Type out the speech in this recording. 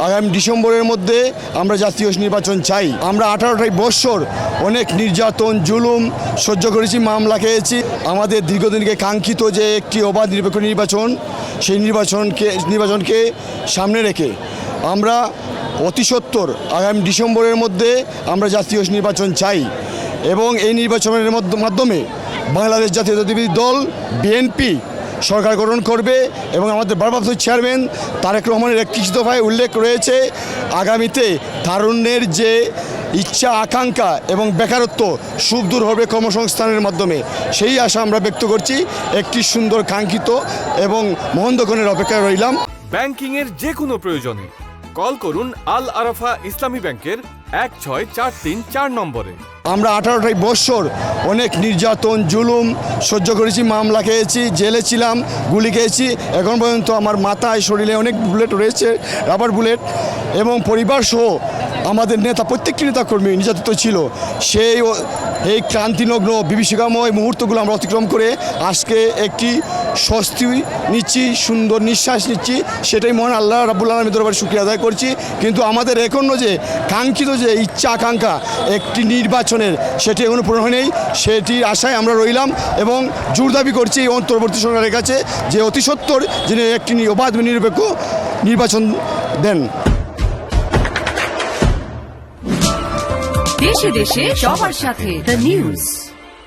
আগামী ডিসেম্বরের মধ্যে আমরা জাতীয় নির্বাচন চাই। আমরা 18টাই বৎসর অনেক নির্যাতন জুলুম সহ্য করেছি, মামলা খেয়েছি। আমাদের দীর্ঘদিনকে কাঙ্ক্ষিত যে একটি অবাধ নিরপেক্ষ নির্বাচন, সেই নির্বাচনকে সামনে রেখে আমরা অতি সত্বর আগামী ডিসেম্বরের মধ্যে আমরা জাতীয় নির্বাচন চাই এবং এই নির্বাচনের মাধ্যমে বাংলাদেশ জাতীয়তাবাদী দল বিএনপি সরকার গঠন করবে এবং আমাদের ভারপ্রাপ্ত চেয়ারম্যান তারেক রহমানের 31 দফায় উল্লেখ রয়েছে আগামীতে তারুণ্যের যে ইচ্ছা আকাঙ্ক্ষা এবং বেকারত্ব সুখ দূর হবে কর্মসংস্থানের মাধ্যমে। সেই আশা আমরা ব্যক্ত করছি। একটি সুন্দর কাঙ্ক্ষিত এবং মহন্তক্ষণের অপেক্ষায় রইলাম। ব্যাংকিংয়ের যে কোনো প্রয়োজনে কল করুন আল আরাফা ইসলামী ব্যাংকের 16434 নম্বরে। আমরা 18টাই বৎসর অনেক নির্যাতন জুলুম সহ্য করেছি, মামলা খেয়েছি, জেলে ছিলাম, গুলি খেয়েছি। এখন পর্যন্ত আমার মাথায় শরীরে অনেক বুলেট রয়েছে, রাবার বুলেট, এবং পরিবার সহ আমাদের নেতা প্রত্যেকটি নেতাকর্মী নির্যাতিত ছিল। এই ক্রান্তিনগ্ন বিভীষিকাময় মুহূর্তগুলো আমরা অতিক্রম করে আজকে একটি স্বস্তি নিচ্ছি, সুন্দর নিঃশ্বাস নিচ্ছি। সেটাই মহান আল্লাহ রাব্বুল আলামিনের দরবারে শুকরিয়া আদায় করছি। কিন্তু আমাদের এখনও যে কাঙ্ক্ষিত যে ইচ্ছা আকাঙ্ক্ষা একটি নির্বাচনের, সেটি এখনও পূরণ হয়নি। সেটির আশায় আমরা রইলাম এবং জোর দাবি করছি এই অন্তর্বর্তী সরকারের কাছে যে অতি সত্বর যিনি একটি অবাধ নিরপেক্ষ নির্বাচন দেন। দেশে দেশে সবার সাথে দ্য নিউজ।